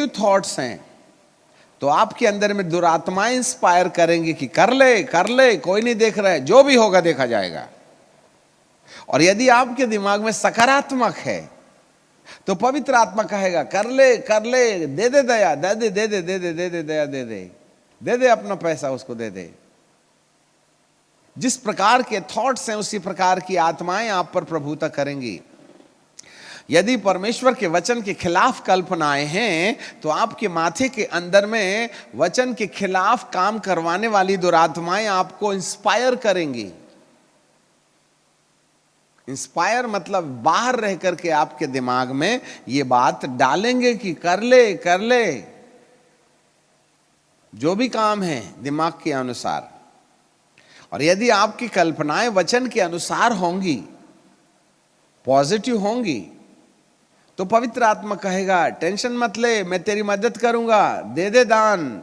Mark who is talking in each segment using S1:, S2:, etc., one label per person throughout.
S1: Negative thoughts हैं तो आपके अंदर में दुरात्माएं इंस्पायर करेंगे कि कर ले कर ले, कोई नहीं देख रहा है, जो भी होगा देखा जाएगा। और यदि आपके दिमाग में सकारात्मक है तो पवित्र आत्मा कहेगा कर ले कर ले, दे दे दया, दे दे दे दे दे दे दे दे दया, दे दे दे दे अपना पैसा उसको दे दे। जिस प्रकार के थॉट्स हैं उसी प्रकार की आत्माएं आप पर प्रभुता करेंगी। यदि परमेश्वर के वचन के खिलाफ कल्पनाएं हैं तो आपके माथे के अंदर में वचन के खिलाफ काम करवाने वाली दुरात्माएं आपको इंस्पायर करेंगी। इंस्पायर मतलब बाहर रह करके आपके दिमाग में ये बात डालेंगे कि कर ले कर ले, जो भी काम है दिमाग के अनुसार। और यदि आपकी कल्पनाएं वचन के अनुसार होंगी, पॉजिटिव होंगी, तो पवित्र आत्मा कहेगा टेंशन मत ले, मैं तेरी मदद करूंगा, दे दे दान।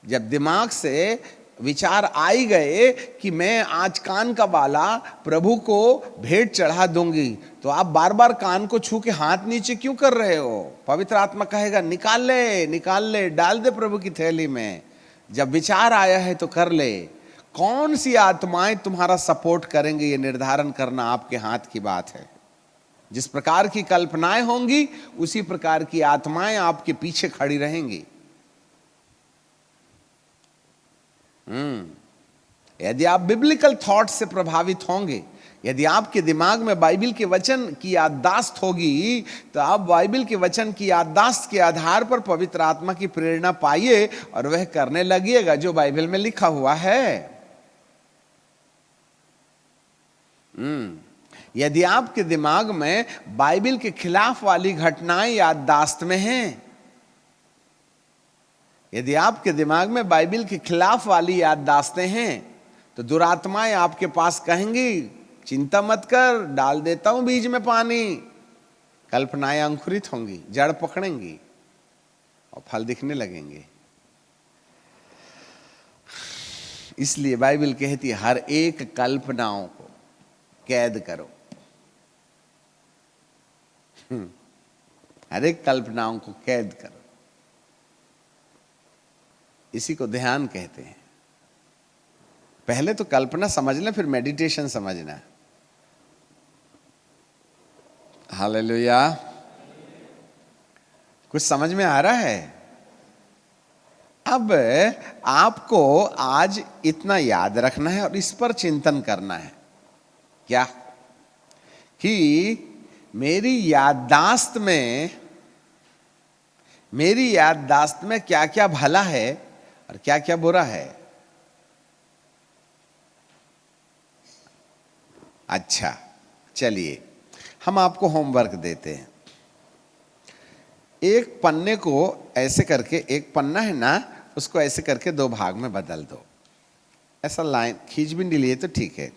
S1: जब दिमाग से विचार आई गए कि मैं आज कान का बाला प्रभु को भेंट चढ़ा दूंगी, तो आप बार बार कान को छू के हाथ नीचे क्यों कर रहे हो? पवित्र आत्मा कहेगा निकाल ले निकाल ले, डाल दे प्रभु की थैली में। जब विचार आया है तो कर ले। कौन सी आत्माएं तुम्हारा सपोर्ट करेंगे ये निर्धारण करना आपके हाथ की बात है। जिस प्रकार की कल्पनाएं होंगी उसी प्रकार की आत्माएं आपके पीछे खड़ी रहेंगी। यदि आप बिब्लिकल थॉट से प्रभावित होंगे, यदि आपके दिमाग में बाइबल के वचन की याददाश्त होगी, तो आप बाइबल के वचन की याददाश्त के आधार पर पवित्र आत्मा की प्रेरणा पाइए और वह करने लगिएगा जो बाइबल में लिखा हुआ है। यदि आपके दिमाग में बाइबल के खिलाफ वाली घटनाएं याददाश्त में हैं, यदि आपके दिमाग में बाइबल के खिलाफ वाली याददाश्तें हैं, तो दुरात्माएं आपके पास कहेंगी चिंता मत कर, डाल देता हूं बीज में पानी। कल्पनाएं अंकुरित होंगी, जड़ पकड़ेंगी और फल दिखने लगेंगे। इसलिए बाइबल कहती है हर एक कल्पनाओं को कैद करो। हर एक कल्पनाओं को कैद करो। इसी को ध्यान कहते हैं। पहले तो कल्पना समझना, फिर मेडिटेशन समझना। हालेलुया। कुछ समझ में आ रहा है? अब आपको आज इतना याद रखना है और इस पर चिंतन करना है क्या कि मेरी याददाश्त में क्या क्या भला है और क्या क्या बुरा है। अच्छा, चलिए हम आपको होमवर्क देते हैं। एक पन्ने को ऐसे करके, एक पन्ना है ना, उसको ऐसे करके दो भाग में बदल दो। ऐसा लाइन खींच भी नहीं लिए तो ठीक है।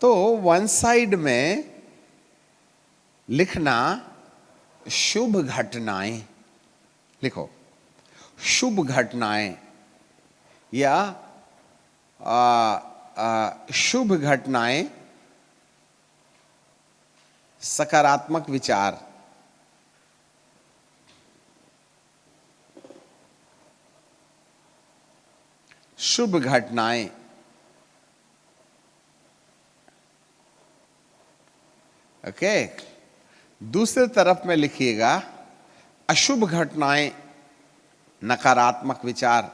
S1: तो वन साइड में लिखना शुभ घटनाएं, लिखो शुभ घटनाएं या शुभ घटनाएं, सकारात्मक विचार। शुभ घटनाएं। ओके, दूसरे तरफ में लिखिएगा अशुभ घटनाएं, नकारात्मक विचार।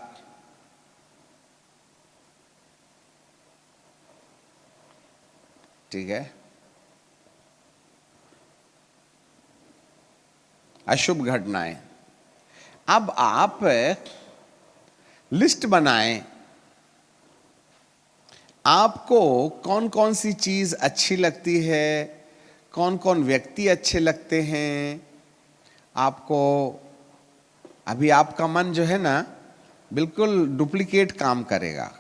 S1: ठीक है, अशुभ घटनाएं। अब आप लिस्ट बनाएं, आपको कौन कौन सी चीज अच्छी लगती है, कौन कौन व्यक्ति अच्छे लगते हैं आपको। अभी आपका मन जो है ना बिल्कुल डुप्लीकेट काम करेगा।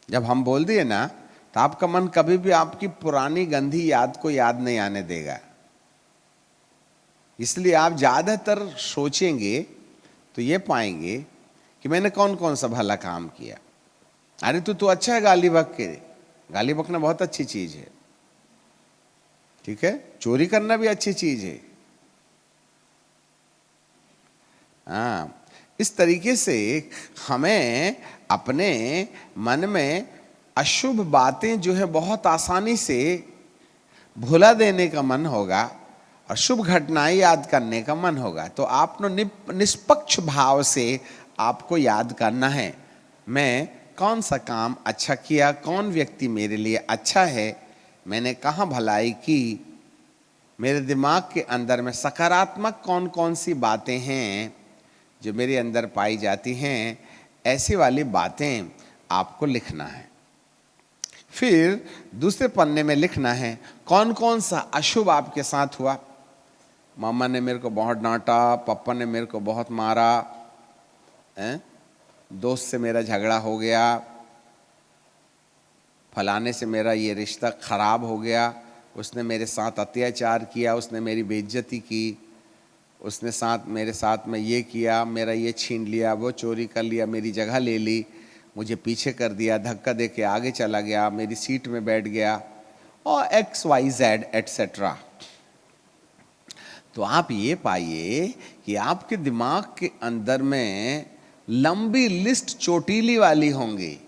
S1: जब हम बोल दिए ना तो आपका मन कभी भी आपकी पुरानी गंदी याद को याद नहीं आने देगा। इसलिए आप ज्यादातर सोचेंगे तो ये पाएंगे कि मैंने कौन कौन सा भला काम किया। अरे तू तो अच्छा है गाली बक के, गाली बकना बहुत अच्छी चीज है, ठीक है, चोरी करना भी अच्छी चीज है, हाँ, इस तरीके से हमें अपने मन में अशुभ बातें जो है बहुत आसानी से भुला देने का मन होगा और शुभ घटनाएं याद करने का मन होगा। तो आपने निष्पक्ष भाव से आपको याद करना है, मैं कौन सा काम अच्छा किया, कौन व्यक्ति मेरे लिए अच्छा है, मैंने कहाँ भलाई की, मेरे दिमाग के अंदर में सकारात्मक कौन कौन सी बातें हैं जो मेरे अंदर पाई जाती हैं, ऐसी वाली बातें आपको लिखना है। फिर दूसरे पन्ने में लिखना है कौन कौन सा अशुभ आपके साथ हुआ। मामा ने मेरे को बहुत डांटा, पापा ने मेरे को बहुत मारा, दोस्त से मेरा झगड़ा हो गया, फलाने से मेरा ये रिश्ता खराब हो गया, उसने मेरे साथ अत्याचार किया, उसने मेरी बेइज्जती की, उसने मेरे साथ में ये किया, मेरा ये छीन लिया, वो चोरी कर लिया, मेरी जगह ले ली, मुझे पीछे कर दिया, धक्का दे के आगे चला गया, मेरी सीट में बैठ गया, और XYZ एटसेट्रा। तो आप ये पाइए कि आपके दिमाग के अंदर में लंबी लिस्ट चोटीली वाली होंगी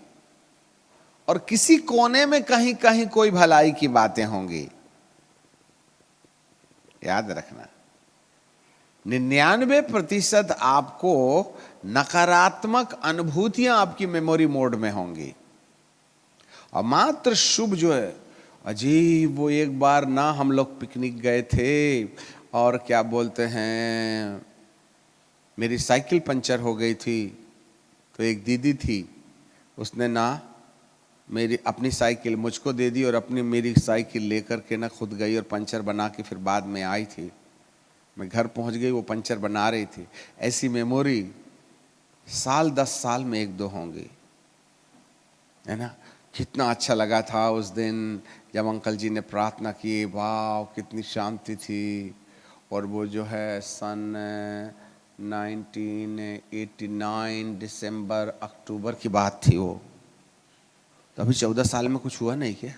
S1: और किसी कोने में कहीं कहीं कोई भलाई की बातें होंगी। याद रखना, 99% आपको नकारात्मक अनुभूतियां आपकी मेमोरी मोड में होंगी और मात्र शुभ जो है, अजीब, वो एक बार ना हम लोग पिकनिक गए थे और क्या बोलते हैं, मेरी साइकिल पंचर हो गई थी, तो एक दीदी थी, उसने ना मेरी अपनी साइकिल मुझको दे दी और मेरी साइकिल लेकर के ना खुद गई और पंचर बना के फिर बाद में आई थी। मैं घर पहुंच गई, वो पंचर बना रही थी। ऐसी मेमोरी साल 10 साल में 1-2 होंगी, है ना। कितना अच्छा लगा था उस दिन जब अंकल जी ने प्रार्थना की, वाह कितनी शांति थी। और वो जो है सन 1989 दिसंबर अक्टूबर की बात थी वो, तो अभी 14 साल में कुछ हुआ नहीं क्या।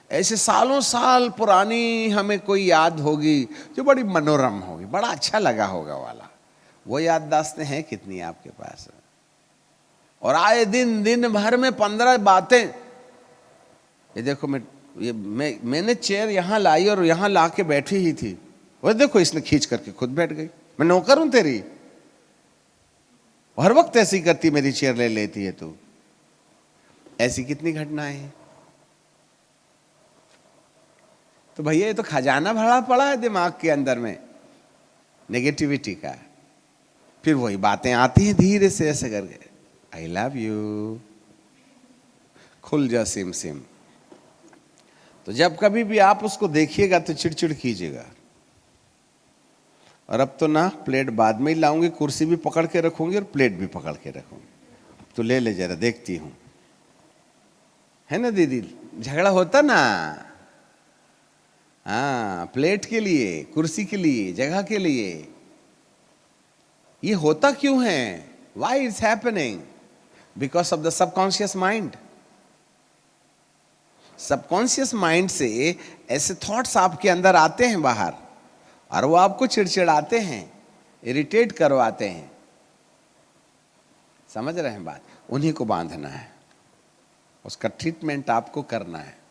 S1: ऐसे सालों साल पुरानी हमें कोई याद होगी जो बड़ी मनोरम होगी, बड़ा अच्छा लगा होगा वाला, वो याददाश्तें हैं कितनी आपके पास। और आए दिन भर में 15 बातें। ये देखो, मैंने चेयर यहाँ लाई और यहाँ ला के बैठी ही थी, वो देखो इसने खींच करके खुद बैठ गई, मैं नौकर हूं तेरी, हर वक्त ऐसी करती, मेरी चेयर ले लेती है तू। ऐसी कितनी घटनाएं हैं। तो भैया ये तो खजाना भरा पड़ा है दिमाग के अंदर में नेगेटिविटी का। फिर वही बातें आती हैं धीरे से ऐसे करके, आई लव यू, खुल जा सिम सिम। तो जब कभी भी आप उसको देखिएगा तो चिड़चिड़ कीजिएगा। और अब तो ना प्लेट बाद में ही लाऊंगी, कुर्सी भी पकड़ के रखूंगी और प्लेट भी पकड़ के रखूंगी, तो ले ले जरा देखती हूं, है ना दीदी। झगड़ा होता ना, हाँ, प्लेट के लिए, कुर्सी के लिए, जगह के लिए। ये होता क्यों है? Why it's happening? Because of the subconscious mind. Subconscious mind से ऐसे थॉट्स आपके अंदर आते हैं बाहर, और वो आपको चिड़चिड़ाते हैं, इरिटेट करवाते हैं। समझ रहे हैं बात? उन्हीं को बांधना है, उसका ट्रीटमेंट आपको करना है।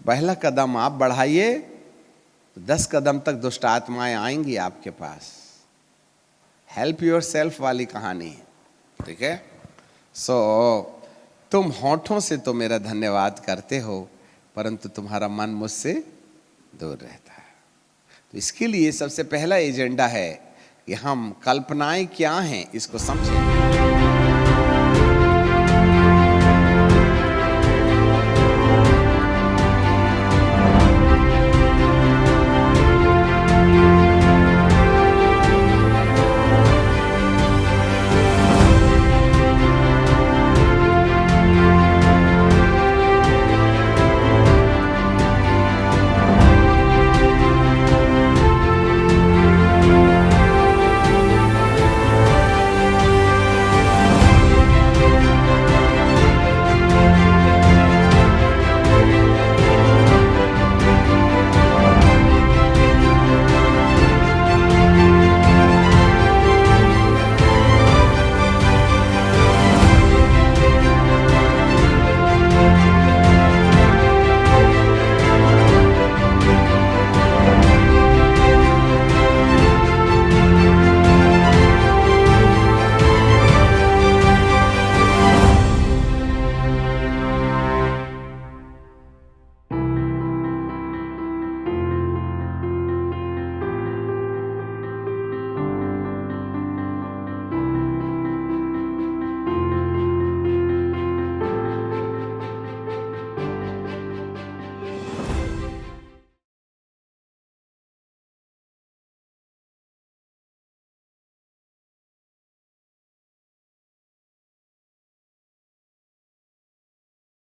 S1: पहला कदम आप बढ़ाइए तो 10 कदम तक दुष्ट आत्माएं आएंगी आपके पास। हेल्प योर सेल्फ वाली कहानी, ठीक है। सो तुम होठों से तो मेरा धन्यवाद करते हो, परंतु तुम्हारा मन मुझसे दूर रहता है। तो इसके लिए सबसे पहला एजेंडा है कि हम कल्पनाएं क्या हैं इसको समझें।